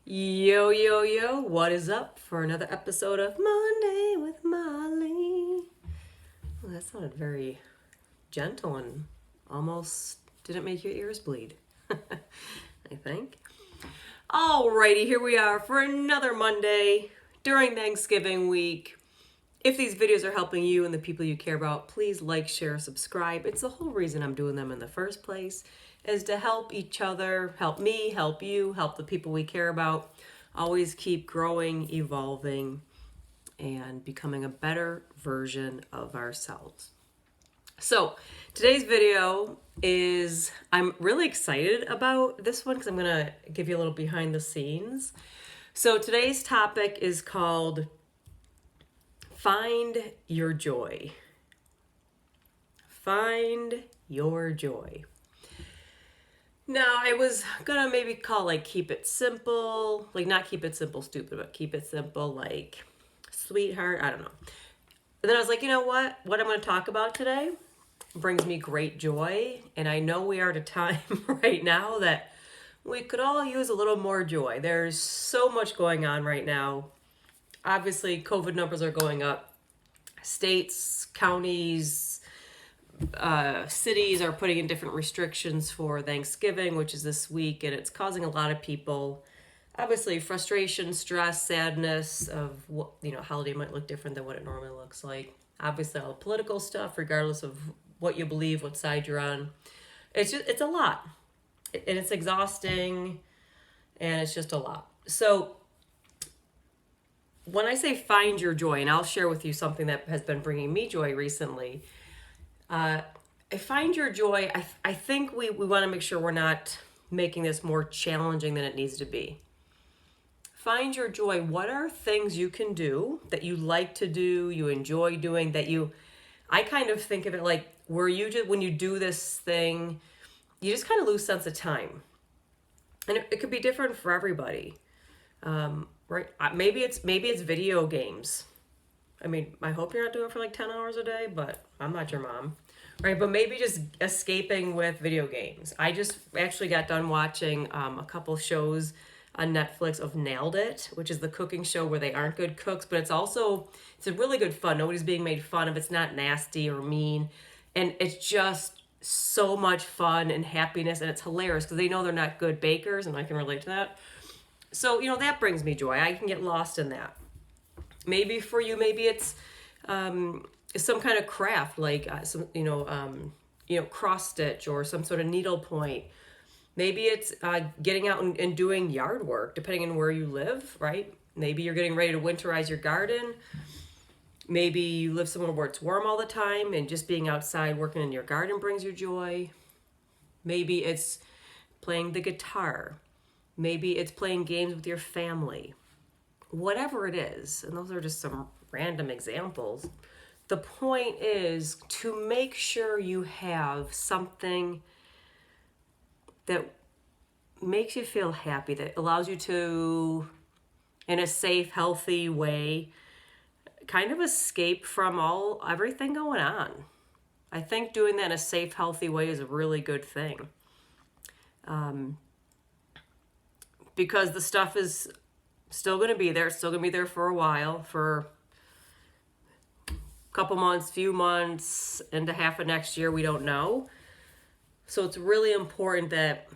Yo, yo, yo, what is up for another episode of Monday with Molly? Well, that sounded very gentle and almost didn't make your ears bleed, I think. Alrighty, here we are for another Monday during Thanksgiving week. If these videos are helping you and the people you care about, please like, share, subscribe. It's the whole reason I'm doing them in the first place, is to help each other, help me, help you, help the people we care about. Always keep growing, evolving, and becoming a better version of ourselves. So today's video is, I'm really excited about this one because I'm going to give you a little behind the scenes. So today's topic is called Find Your Joy. Find your joy. Now, I was gonna maybe call like keep it simple, like not keep it simple stupid, but keep it simple like sweetheart, I don't know. And then I was like, you know what I'm gonna talk about today brings me great joy, and I know we are at a time right now that we could all use a little more joy. There's so much going on right now. Obviously, COVID numbers are going up. States, counties, cities are putting in different restrictions for Thanksgiving, which is this week, and it's causing a lot of people, obviously, frustration, stress, sadness of what, holiday might look different than what it normally looks like. Obviously, all the political stuff, regardless of what you believe, what side you're on. It's a lot, and it's exhausting, and it's just a lot. So when I say find your joy, and I'll share with you something that has been bringing me joy recently, I find your joy. I think we want to make sure we're not making this more challenging than it needs to be. Find your joy. What are things you can do that you like to do, you enjoy doing, I kind of think of it like where you just, when you do this thing, you just kind of lose sense of time. And it could be different for everybody. Right? Maybe it's video games. I mean, I hope you're not doing it for like 10 hours a day, but I'm not your mom. Right, but maybe just escaping with video games. I just actually got done watching a couple shows on Netflix of Nailed It, which is the cooking show where they aren't good cooks, but it's a really good fun. Nobody's being made fun of. It's not nasty or mean. And it's just so much fun and happiness, and it's hilarious because they know they're not good bakers, and I can relate to that. So, that brings me joy. I can get lost in that. Maybe for you, maybe it's some kind of craft, like cross stitch or some sort of needle point. Maybe it's getting out and doing yard work, depending on where you live, right? Maybe you're getting ready to winterize your garden. Maybe you live somewhere where it's warm all the time and just being outside working in your garden brings you joy. Maybe it's playing the guitar. Maybe it's playing games with your family. Whatever it is, and those are just some random examples. The point is to make sure you have something that makes you feel happy, that allows you to, in a safe, healthy way, kind of escape from everything going on. I think doing that in a safe, healthy way is a really good thing. Because the stuff is still going to be there. It's still going to be there for a while, for a couple months, few months, into half of next year. We don't know. So it's really important that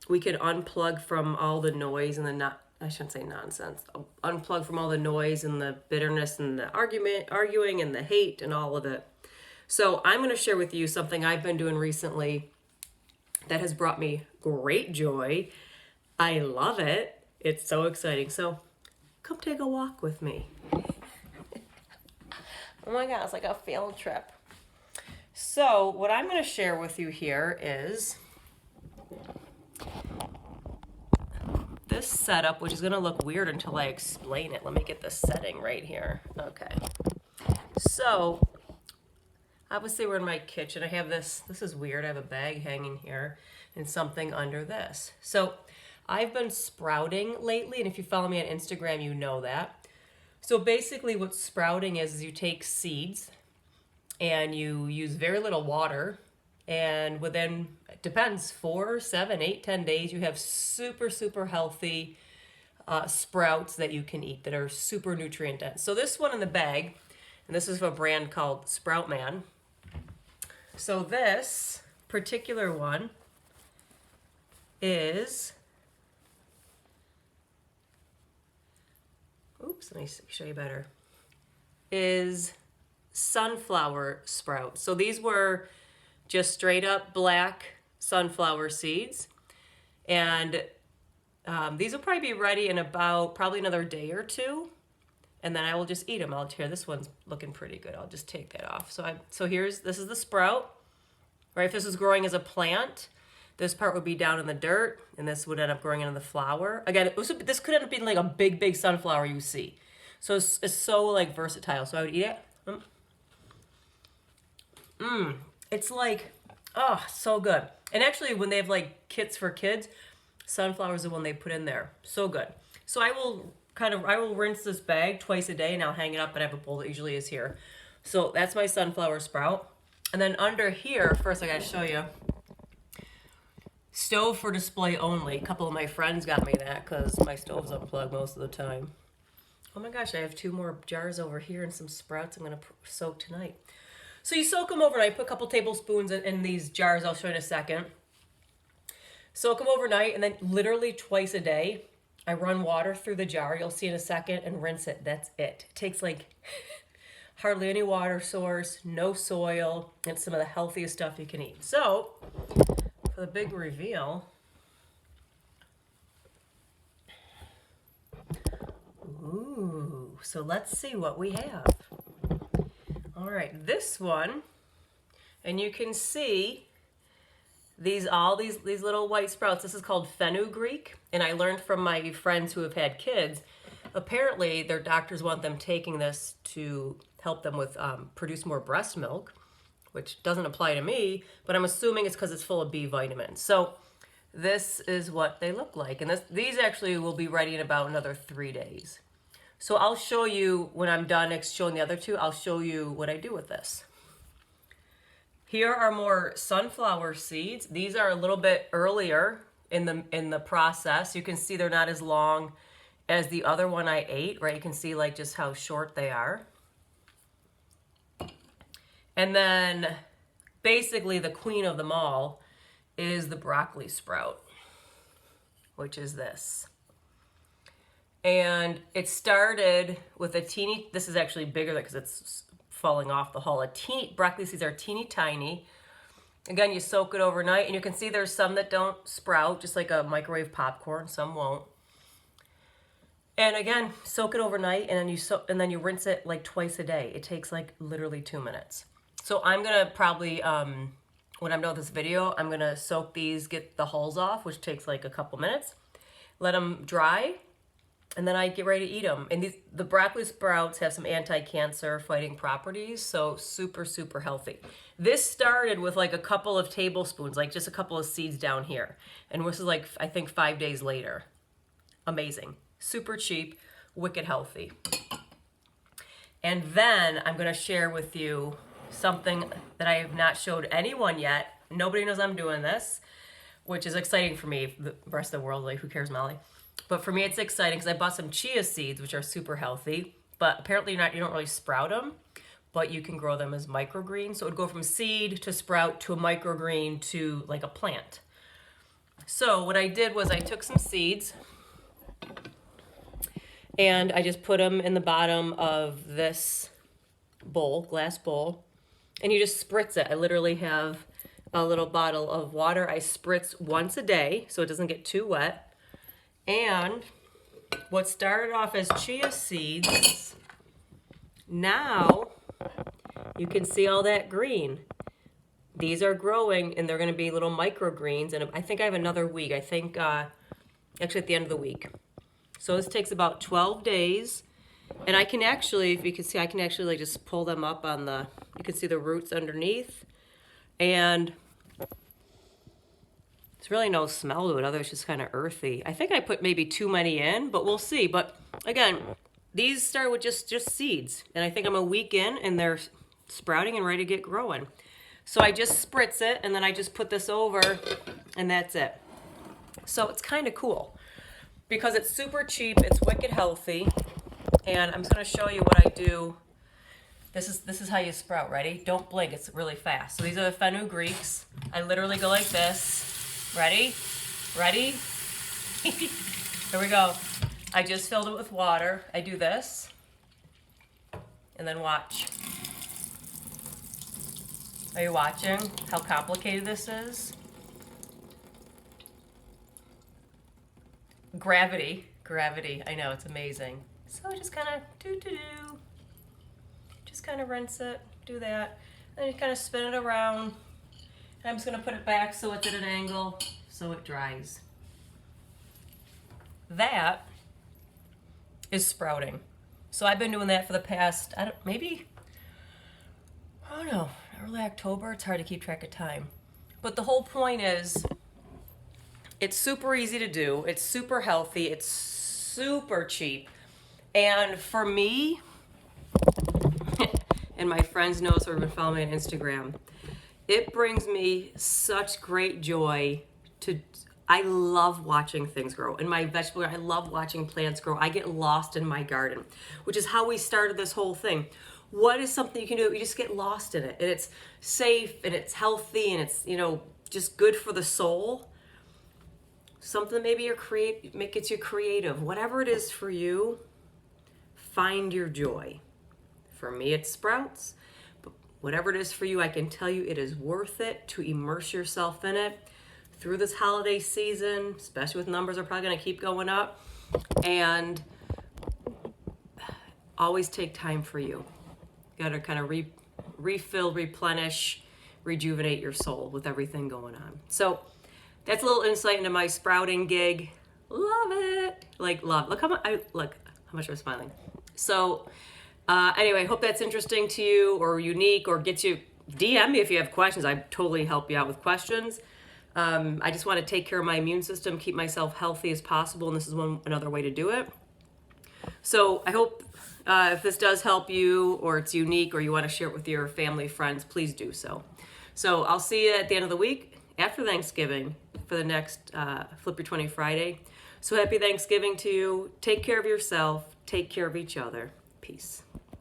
we can unplug from all the noise and I shouldn't say nonsense. Unplug from all the noise and the bitterness and the arguing and the hate and all of it. So I'm going to share with you something I've been doing recently that has brought me great joy. I love it. It's so exciting. So come take a walk with me. Oh my God, it's like a field trip. So what I'm going to share with you here is this setup, which is going to look weird until I explain it. Let me get the setting right here. Okay. So obviously we're in my kitchen. I have this is weird. I have a bag hanging here and something under this. So I've been sprouting lately, and if you follow me on Instagram, you know that. So basically what sprouting is you take seeds and you use very little water And within, it depends, 4, 7, 8, 10 days, you have super, super healthy sprouts that you can eat that are super nutrient dense. So this one in the bag, and this is a brand called Sprout Man. So this particular one is, oops, let me show you better, is sunflower sprouts. So these were just straight up black sunflower seeds. And these will probably be ready in about probably another day or two. And then I will just eat them. I'll tear, this one's looking pretty good. I'll just take that off. So this is the sprout, right? If this was growing as a plant, this part would be down in the dirt, and this would end up growing into the flower. Again, this could end up being like a big, big sunflower you see. So it's so like versatile. So I would eat it. It's like, oh, so good. And actually, when they have like kits for kids, sunflower is the one they put in there. So good. So I will rinse this bag twice a day, and I'll hang it up, and I have a bowl that usually is here. So that's my sunflower sprout. And then under here, first I gotta show you, stove for display only. A couple of my friends got me that because my stove's unplugged most of the time. Oh my gosh, I have 2 more jars over here and some sprouts I'm gonna soak tonight. So you soak them overnight, put a couple tablespoons in these jars, I'll show you in a second. Soak them overnight, and then literally twice a day, I run water through the jar, you'll see in a second, and rinse it. That's it. It takes like hardly any water source, no soil, and some of the healthiest stuff you can eat. So, for the big reveal, ooh, so let's see what we have. All right, this one, and you can see these little white sprouts. This is called fenugreek, and I learned from my friends who have had kids, apparently their doctors want them taking this to help them with produce more breast milk, which doesn't apply to me, but I'm assuming it's because it's full of B vitamins. So this is what they look like, and these actually will be ready in about another 3 days. So I'll show you when I'm done showing the other 2, I'll show you what I do with this. Here are more sunflower seeds. These are a little bit earlier in the process. You can see they're not as long as the other one I ate, right? You can see like just how short they are. And then basically the queen of them all is the broccoli sprout, which is this. And it started with a teeny, this is actually bigger because it's falling off the hull. Broccoli seeds are teeny tiny. Again, you soak it overnight, and you can see there's some that don't sprout, just like a microwave popcorn, some won't. And again, soak it overnight, and then you rinse it like twice a day. It takes like literally 2 minutes. So I'm gonna probably, when I'm done with this video, I'm gonna soak these, get the hulls off, which takes like a couple minutes, let them dry, and then I get ready to eat them. And the broccoli sprouts have some anti-cancer fighting properties, so super, super healthy. This started with like a couple of tablespoons, like just a couple of seeds down here. And this is like, I think 5 days later. Amazing. Super cheap, wicked healthy. And then I'm gonna share with you something that I have not showed anyone yet. Nobody knows I'm doing this, which is exciting for me. The rest of the world, like, who cares, Molly? But for me, it's exciting because I bought some chia seeds, which are super healthy, but apparently you don't really sprout them, but you can grow them as microgreens. So it would go from seed to sprout to a microgreen to like a plant. So what I did was I took some seeds and I just put them in the bottom of this bowl, glass bowl, and you just spritz it. I literally have a little bottle of water I spritz once a day so it doesn't get too wet. And what started off as chia seeds, now you can see all that green. These are growing, and they're going to be little microgreens, and I think I have another week. I think actually at the end of the week. So this takes about 12 days, and I can actually, if you can see, I can actually like just pull them up on you can see the roots underneath, and there's really no smell to it, other it's just kind of earthy. I think I put maybe too many in, but we'll see. But again, these start with just seeds, and I think I'm a week in, and they're sprouting and ready to get growing. So I just spritz it, and then I just put this over, and that's it. So it's kind of cool because it's super cheap, it's wicked healthy, and I'm just going to show you what I do. This is how you sprout. Ready? Don't blink. It's really fast. So these are the fenugreeks. I literally go like this. Ready? Ready? Here we go. I just filled it with water. I do this. And then watch. Are you watching how complicated this is? Gravity. Gravity. I know, it's amazing. So I just kind of do. Just kind of rinse it, do that. Then you kind of spin it around. And I'm just going to put it back so it's at an angle so it dries. That is sprouting. So I've been doing that for the past, I don't know, early October. It's hard to keep track of time. But the whole point is, it's super easy to do. It's super healthy. It's super cheap. And for me, and my friends know, so have been following me on Instagram, it brings me such great joy to, I love watching things grow. In my vegetable garden, I love watching plants grow. I get lost in my garden, which is how we started this whole thing. What is something you can do? You just get lost in it, and it's safe, and it's healthy, and it's, just good for the soul. Something that maybe gets you creative. Whatever it is for you, find your joy. For me, it's sprouts. But whatever it is for you, I can tell you it is worth it to immerse yourself in it through this holiday season, especially with numbers are probably going to keep going up. And always take time for you. You got to kind of refill, replenish, rejuvenate your soul with everything going on. So that's a little insight into my sprouting gig. Love it. Love. Look how much I'm smiling. So anyway, hope that's interesting to you or unique or gets you. DM me if you have questions. I totally help you out with questions. I just want to take care of my immune system, keep myself healthy as possible, and this is another way to do it. So I hope if this does help you or it's unique or you want to share it with your family, friends, please do so. So I'll see you at the end of the week after Thanksgiving for the next Flip Your 20 Friday. So happy Thanksgiving to you. Take care of yourself. Take care of each other. Peace.